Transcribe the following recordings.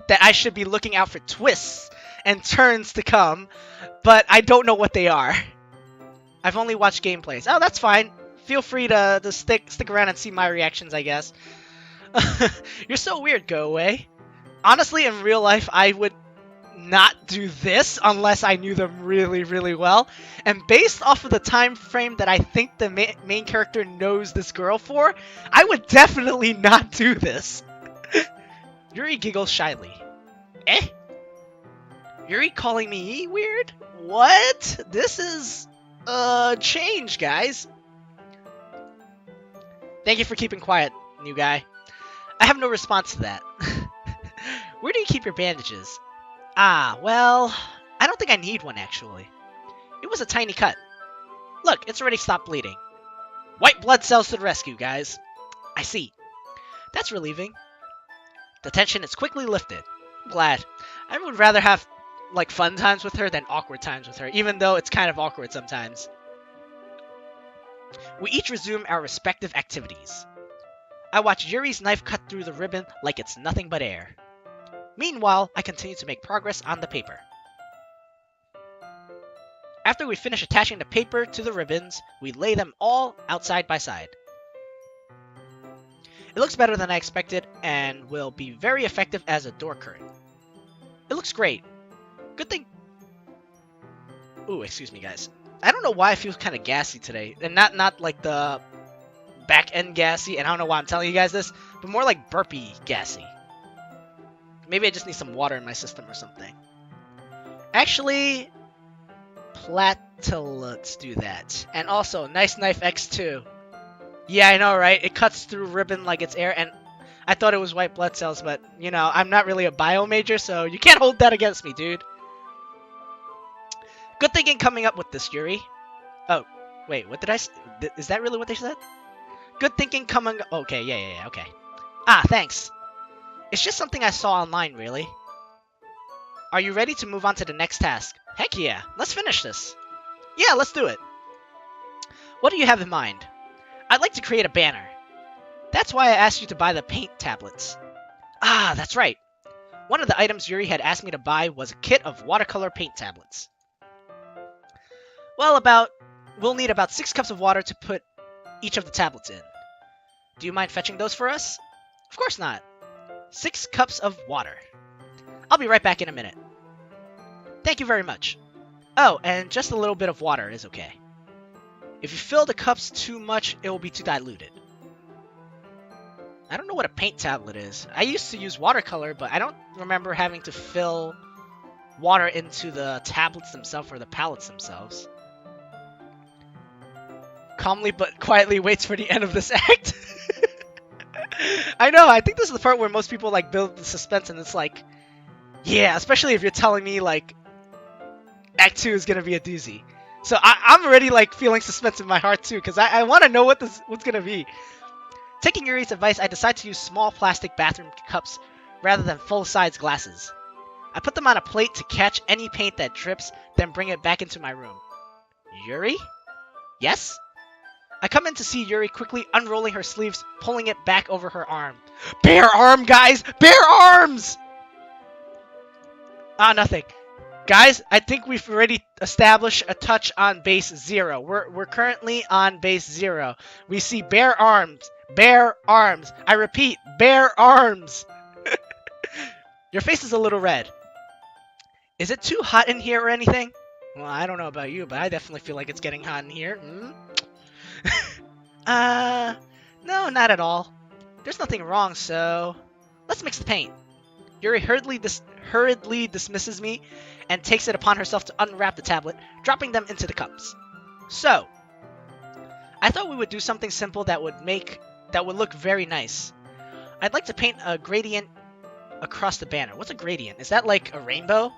that I should be looking out for twists and turns to come, but I don't know what they are. I've only watched gameplays. Oh, that's fine. Feel free to stick around and see my reactions, I guess. You're so weird, Goawei. Honestly, in real life, I would not do this unless I knew them really, really well. And based off of the time frame that I think the main character knows this girl for, I would definitely not do this. Yuri giggles shyly. Eh? Yuri calling me weird? What? This is change, guys. Thank you for keeping quiet, new guy. I have no response to that. Where do you keep your bandages? Ah, well, I don't think I need one, actually. It was a tiny cut. Look, it's already stopped bleeding. White blood cells to the rescue, guys. I see. That's relieving. The tension is quickly lifted. I'm glad. I would rather have, like, fun times with her than awkward times with her, even though it's kind of awkward sometimes. We each resume our respective activities. I watch Yuri's knife cut through the ribbon like it's nothing but air. Meanwhile, I continue to make progress on the paper. After we finish attaching the paper to the ribbons, we lay them all out side by side. It looks better than I expected and will be very effective as a door curtain. It looks great. Good thing... Ooh, excuse me, guys. I don't know why I feel kind of gassy today. And not like the back-end gassy, and I don't know why I'm telling you guys this, but more like burpy gassy. Maybe I just need some water in my system or something. Actually, let's do that. And also, nice knife X2. Yeah, I know, right? It cuts through ribbon like it's air, and I thought it was white blood cells, but, you know, I'm not really a bio major, so you can't hold that against me, dude. Good thinking coming up with this, Yuri. Oh, wait, what did I... Is that really what they said? Good thinking coming... Okay, yeah, okay. Ah, thanks. It's just something I saw online, really. Are you ready to move on to the next task? Heck yeah, let's finish this. Yeah, let's do it. What do you have in mind? I'd like to create a banner. That's why I asked you to buy the paint tablets. Ah, that's right. One of the items Yuri had asked me to buy was a kit of watercolor paint tablets. Well, we'll need about 6 cups of water to put each of the tablets in. Do you mind fetching those for us? Of course not. 6 cups of water. I'll be right back in a minute. Thank you very much. Oh, and just a little bit of water is okay. If you fill the cups too much, it will be too diluted. I don't know what a paint tablet is. I used to use watercolor, but I don't remember having to fill water into the tablets themselves or the palettes themselves. Calmly but quietly waits for the end of this act. I know, I think this is the part where most people like build the suspense, and it's like, yeah, especially if you're telling me like Act 2 is gonna be a doozy. So I'm already like feeling suspense in my heart too, because I want to know what's gonna be. Taking Yuri's advice, I decide to use small plastic bathroom cups rather than full-size glasses. I put them on a plate to catch any paint that drips, then bring it back into my room. Yuri? Yes? I come in to see Yuri quickly unrolling her sleeves, pulling it back over her arm. Bare arm, guys! Bare arms! Ah, nothing. Guys, I think we've already established a touch on base 0. We're currently on base 0. We see bare arms. Bare arms. I repeat, bare arms. Your face is a little red. Is it too hot in here or anything? Well, I don't know about you, but I definitely feel like it's getting hot in here. No, not at all. There's nothing wrong, so let's mix the paint. Yuri hurriedly dismisses me and takes it upon herself to unwrap the tablet, dropping them into the cups. So, I thought we would do something simple that would look very nice. I'd like to paint a gradient across the banner. What's a gradient? Is that like a rainbow?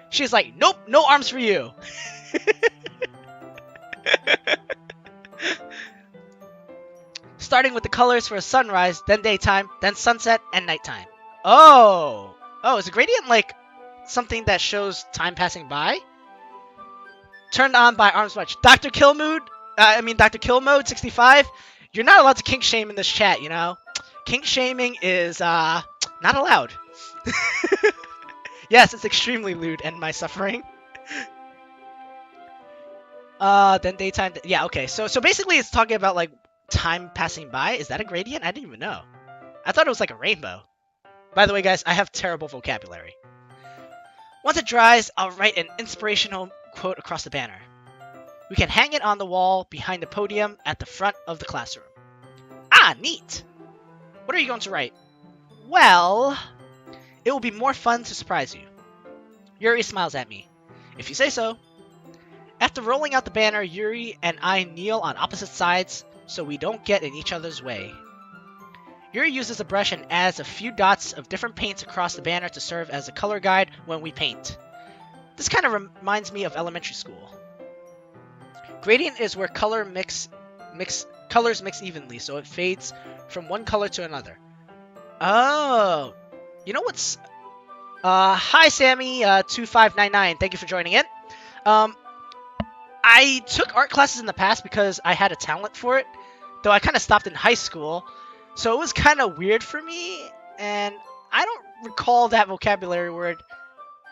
She's like, nope, no arms for you. Starting with the colors for a sunrise, then daytime, then sunset, and nighttime. Oh, is a gradient like something that shows time passing by? Turned on by arms much. Dr. Kill Mode 65. You're not allowed to kink shame in this chat, you know? Kink shaming is Not allowed. Yes, it's extremely lewd and my suffering. Then daytime. Yeah, okay. So basically, it's talking about like time passing by. Is that a gradient? I didn't even know. I thought it was like a rainbow. By the way, guys, I have terrible vocabulary. Once it dries, I'll write an inspirational quote across the banner. We can hang it on the wall behind the podium at the front of the classroom. Ah, neat! What are you going to write? Well, it will be more fun to surprise you. Yuri smiles at me. If you say so. After rolling out the banner, Yuri and I kneel on opposite sides so we don't get in each other's way. Yuri uses a brush and adds a few dots of different paints across the banner to serve as a color guide when we paint. This kind of reminds me of elementary school. Gradient is where colors mix evenly, so it fades from one color to another. Oh, you know what's... hi Sammy, 2599, thank you for joining in. I took art classes in the past because I had a talent for it, though I kind of stopped in high school. So it was kind of weird for me, and I don't recall that vocabulary word.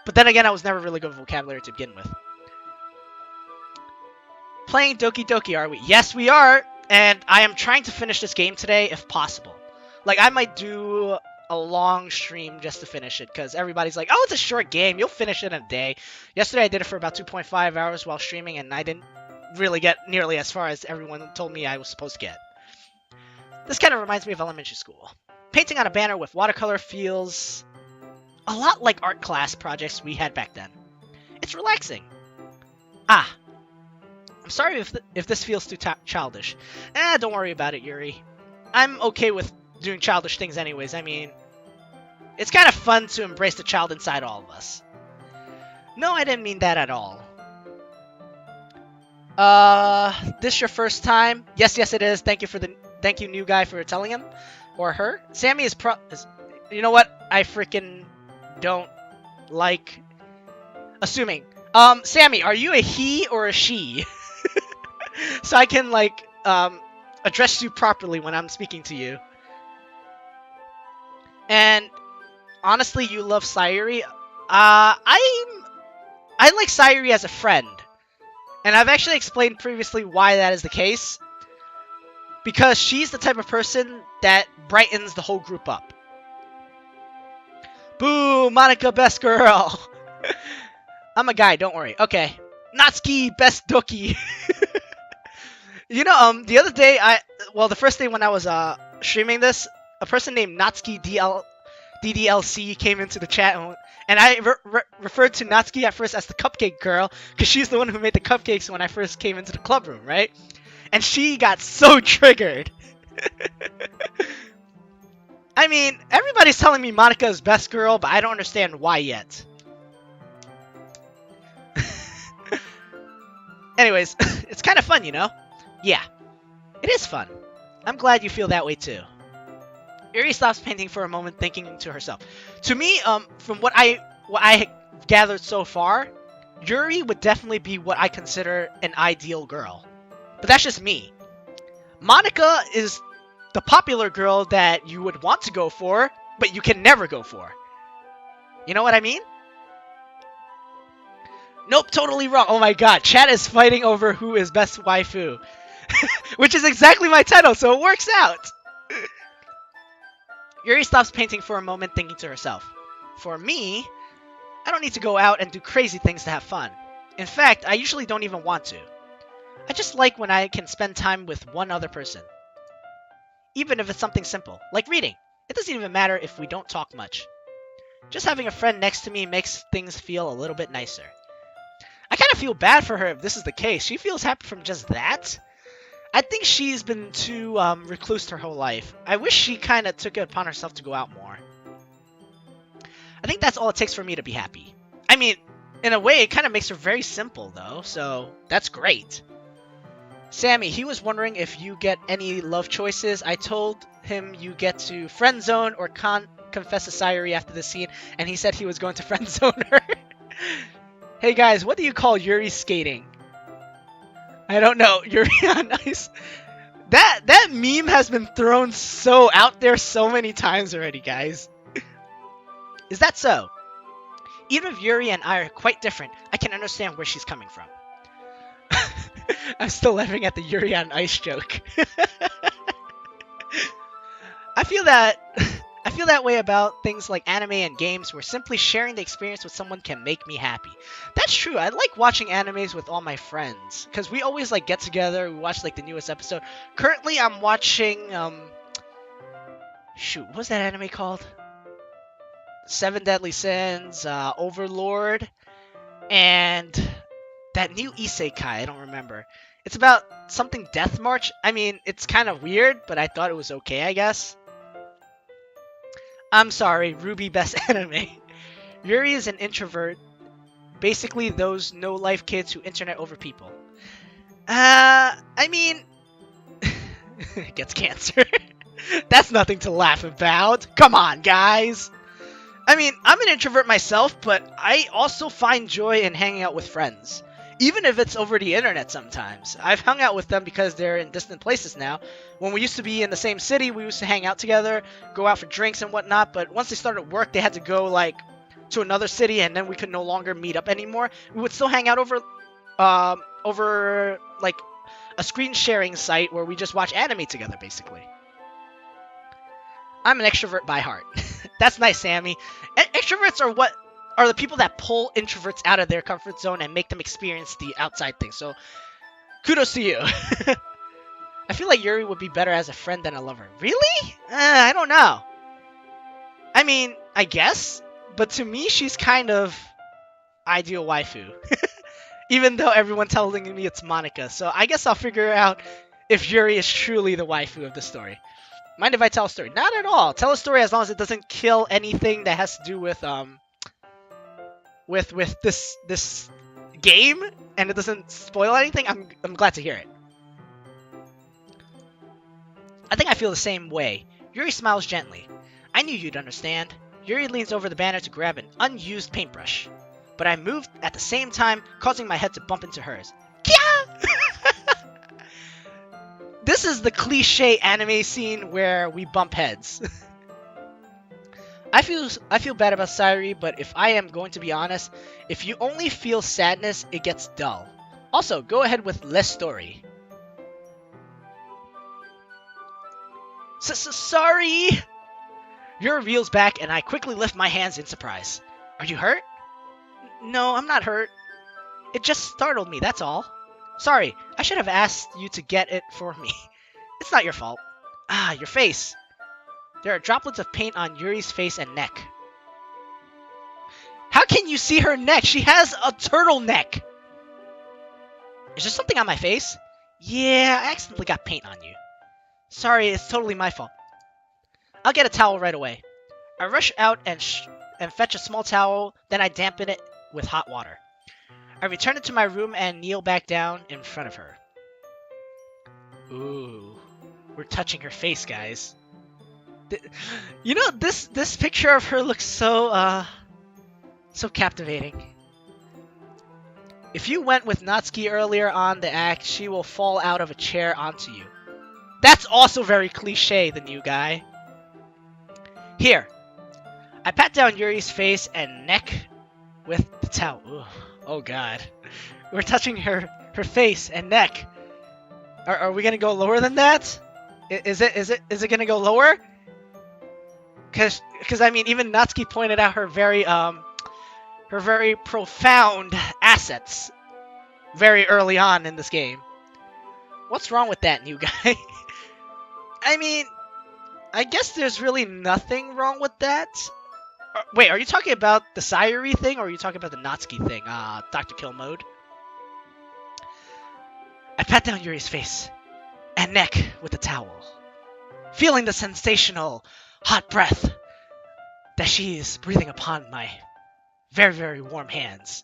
But then again, I was never really good with vocabulary to begin with. Playing Doki Doki, are we? Yes, we are! And I am trying to finish this game today, if possible. Like, I might do a long stream just to finish it, because everybody's like, oh, it's a short game, you'll finish it in a day. Yesterday, I did it for about 2.5 hours while streaming, and I didn't really get nearly as far as everyone told me I was supposed to get. This kind of reminds me of elementary school. Painting on a banner with watercolor feels a lot like art class projects we had back then. It's relaxing. Ah, I'm sorry if this feels too childish. Don't worry about it, Yuri. I'm okay with doing childish things anyways. I mean, it's kind of fun to embrace the child inside all of us. No, I didn't mean that at all. This your first time? Yes, it is. Thank you, new guy, for telling him. Or her. Sammy is you know what? I freaking don't like assuming. Sammy, are you a he or a she? So I can, like, address you properly when I'm speaking to you. And honestly, you love Sayori. I like Sayori as a friend. And I've actually explained previously why that is the case. Because she's the type of person that brightens the whole group up. Boo! Monika, best girl! I'm a guy, don't worry. Okay. Natsuki, best Doki! You know, the other day, the first day when I was streaming this, a person named Natsuki DDLC came into the chat, and I referred to Natsuki at first as the cupcake girl, because she's the one who made the cupcakes when I first came into the club room, right? And she got so triggered. I mean, everybody's telling me Monika is best girl, but I don't understand why yet. Anyways, it's kind of fun, you know? Yeah, it is fun. I'm glad you feel that way too. Yuri stops painting for a moment, thinking to herself. To me, from what I gathered so far, Yuri would definitely be what I consider an ideal girl. But that's just me. Monika is the popular girl that you would want to go for, but you can never go for. You know what I mean? Nope, totally wrong. Oh my god, chat is fighting over who is best waifu. Which is exactly my title, so it works out. Yuri stops painting for a moment, thinking to herself. For me, I don't need to go out and do crazy things to have fun. In fact, I usually don't even want to. I just like when I can spend time with one other person. Even if it's something simple, like reading. It doesn't even matter if we don't talk much. Just having a friend next to me makes things feel a little bit nicer. I kind of feel bad for her if this is the case. She feels happy from just that. I think she's been too recluse her whole life. I wish she kind of took it upon herself to go out more. I think that's all it takes for me to be happy. I mean, in a way, it kind of makes her very simple, though, so that's great. Sammy, he was wondering if you get any love choices. I told him you get to friend zone or confess to Sayori after the scene, and he said he was going to friend zone her. Hey guys, what do you call Yuri skating? I don't know. Yuri on ice. That meme has been thrown so out there so many times already, guys. Is that so? Even if Yuri and I are quite different, I can understand where she's coming from. I'm still laughing at the Yuri on Ice joke. I feel that I feel that way about things like anime and games where simply sharing the experience with someone can make me happy. That's true. I like watching animes with all my friends cuz we always like get together, we watch like the newest episode. Currently I'm watching shoot, what's that anime called? Seven Deadly Sins, Overlord, and that new isekai, I don't remember. It's about something Death March. I mean, it's kind of weird, but I thought it was okay, I guess. I'm sorry, Ruby best anime. Yuri is an introvert, basically those no-life kids who internet over people. I mean, gets cancer. That's nothing to laugh about. Come on, guys. I mean, I'm an introvert myself, but I also find joy in hanging out with friends. Even if it's over the internet sometimes. I've hung out with them because they're in distant places now. When we used to be in the same city, we used to hang out together, go out for drinks and whatnot, but once they started work, they had to go, like, to another city, and then we could no longer meet up anymore. We would still hang out over like, a screen sharing site where we just watch anime together, basically. I'm an extrovert by heart. That's nice, Sammy. Extroverts are the people that pull introverts out of their comfort zone and make them experience the outside thing. So, kudos to you. I feel like Yuri would be better as a friend than a lover. Really? I don't know. I mean, I guess. But to me, she's kind of ideal waifu. Even though everyone's telling me it's Monika. So I guess I'll figure out if Yuri is truly the waifu of the story. Mind if I tell a story? Not at all. Tell a story as long as it doesn't kill anything that has to do with this game and it doesn't spoil anything. I'm glad to hear it. I think I feel the same way. Yuri smiles gently. I knew you'd understand. Yuri leans over the banner to grab an unused paintbrush, but I moved at the same time, causing my head to bump into hers. Kia! This is the cliche anime scene where we bump heads. I feel bad about Sayori, but if I am going to be honest, if you only feel sadness, it gets dull. Also, go ahead with less story. Sorry! Yuri reels back, and I quickly lift my hands in surprise. Are you hurt? No, I'm not hurt. It just startled me, that's all. Sorry, I should have asked you to get it for me. It's not your fault. Ah, your face. There are droplets of paint on Yuri's face and neck. How can you see her neck? She has a turtleneck. Is there something on my face? Yeah, I accidentally got paint on you. Sorry, it's totally my fault. I'll get a towel right away. I rush out and fetch a small towel, then I dampen it with hot water. I return it to my room and kneel back down in front of her. Ooh, we're touching her face, guys. You know, this picture of her looks so captivating. If you went with Natsuki earlier on the act, she will fall out of a chair onto you. That's also very cliche, the new guy. Here. I pat down Yuri's face and neck with the towel. Ooh, oh god. We're touching her face and neck. Are we gonna go lower than that? Is it gonna go lower? Cause I mean, even Natsuki pointed out her very profound assets very early on in this game. What's wrong with that, new guy? I mean, I guess there's really nothing wrong with that. Wait, are you talking about the Sayori thing, or are you talking about the Natsuki thing? Dr. Kill mode? I pat down Yuri's face and neck with the towel, feeling the sensational hot breath that she is breathing upon my very, very warm hands.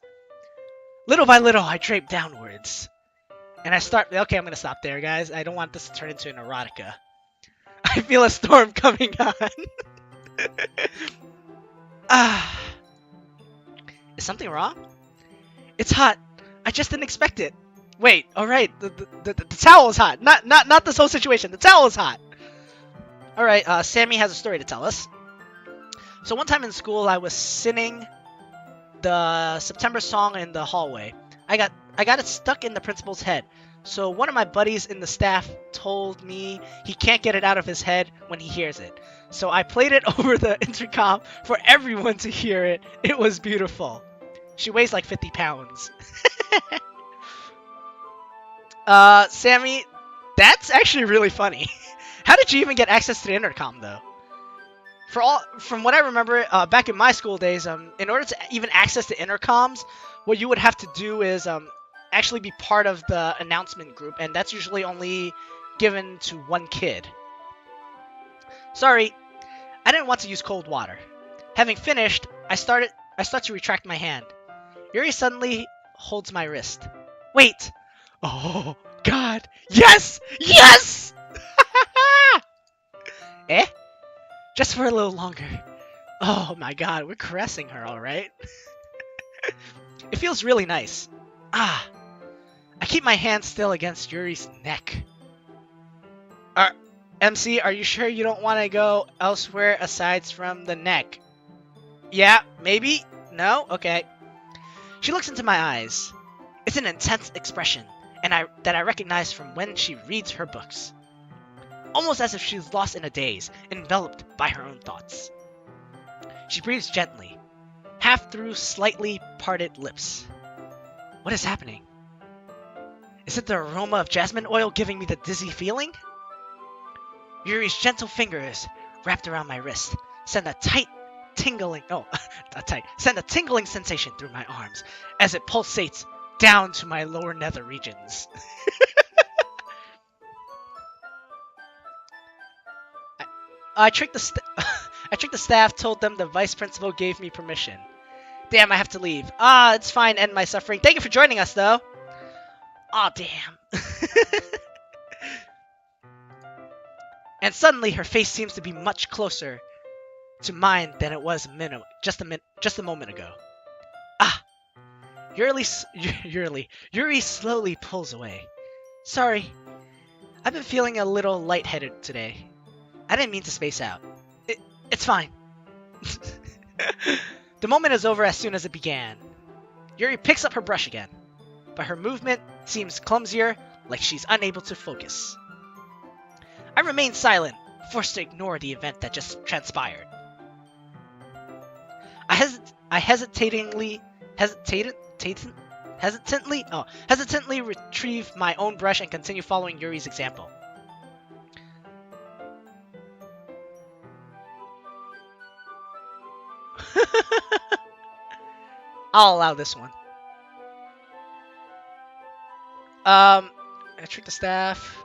Little by little, I drape downwards. And I start... Okay, I'm going to stop there, guys. I don't want this to turn into an erotica. I feel a storm coming on. Is something wrong? It's hot. I just didn't expect it. Wait, alright. The towel is hot. Not this whole situation. The towel is hot. Alright, Sammy has a story to tell us. So one time in school, I was singing the September song in the hallway. I got it stuck in the principal's head. So one of my buddies in the staff told me he can't get it out of his head when he hears it. So I played it over the intercom for everyone to hear it. It was beautiful. She weighs like 50 pounds. Sammy, that's actually really funny. How did you even get access to the intercom, though? From what I remember, back in my school days, in order to even access the intercoms, what you would have to do is actually be part of the announcement group, and that's usually only given to one kid. Sorry, I didn't want to use cold water. Having finished, I start to retract my hand. Yuri suddenly holds my wrist. Wait! Oh, God! Yes! Yes! Eh? Just for a little longer. Oh my God, we're caressing her, alright? It feels really nice. Ah! I keep my hand still against Yuri's neck. MC, are you sure you don't want to go elsewhere aside from the neck? Yeah, maybe? No? Okay. She looks into my eyes. It's an intense expression, that I recognize from when she reads her books. Almost as if she's lost in a daze, enveloped by her own thoughts. She breathes gently, half through slightly parted lips. What is happening? Is it the aroma of jasmine oil giving me the dizzy feeling? Yuri's gentle fingers, wrapped around my wrist, send a tingling sensation through my arms as it pulsates down to my lower nether regions. I tricked the staff, told them the vice principal gave me permission. Damn, I have to leave. It's fine, end my suffering. Thank you for joining us, though. Aw, damn. And suddenly, her face seems to be much closer to mine than it was just a moment ago. Yuri slowly pulls away. Sorry, I've been feeling a little lightheaded today. I didn't mean to space out. It's fine. The moment is over as soon as it began. Yuri picks up her brush again, but her movement seems clumsier, like she's unable to focus. I remain silent, forced to ignore the event that just transpired. I hesitantly retrieve my own brush and continue following Yuri's example. I'll allow this one. I tricked the staff,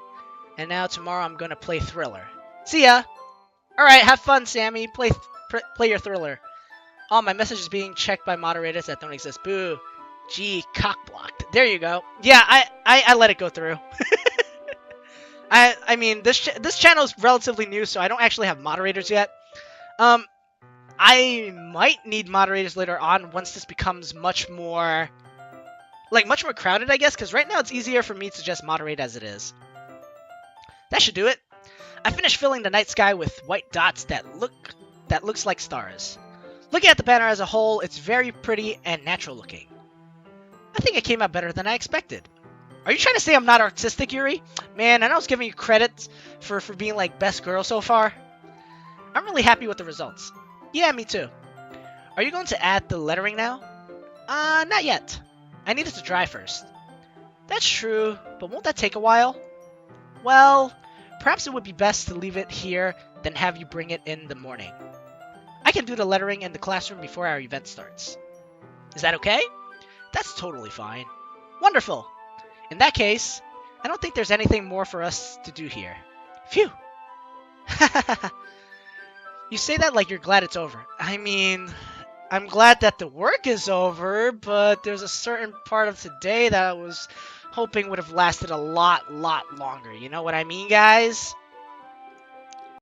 and now tomorrow I'm gonna play Thriller. See ya! Alright, have fun, Sammy. Play your Thriller. Oh, my message is being checked by moderators that don't exist. Boo. Gee, cock-blocked. There you go. Yeah, I let it go through. I mean, this channel is relatively new, so I don't actually have moderators yet. I might need moderators later on once this becomes much more crowded, I guess, because right now it's easier for me to just moderate as it is. That should do it. I finished filling the night sky with white dots that looks like stars. Looking at the banner as a whole, it's very pretty and natural looking. I think it came out better than I expected. Are you trying to say I'm not artistic, Yuri? Man, and I was giving you credit for being like best girl so far. I'm really happy with the results. Yeah, me too. Are you going to add the lettering now? Not yet. I need it to dry first. That's true, but won't that take a while? Well, perhaps it would be best to leave it here than have you bring it in the morning. I can do the lettering in the classroom before our event starts. Is that okay? That's totally fine. Wonderful. In that case, I don't think there's anything more for us to do here. Phew. You say that like you're glad it's over. I mean, I'm glad that the work is over, but there's a certain part of today that I was hoping would have lasted a lot longer. You know what I mean, guys?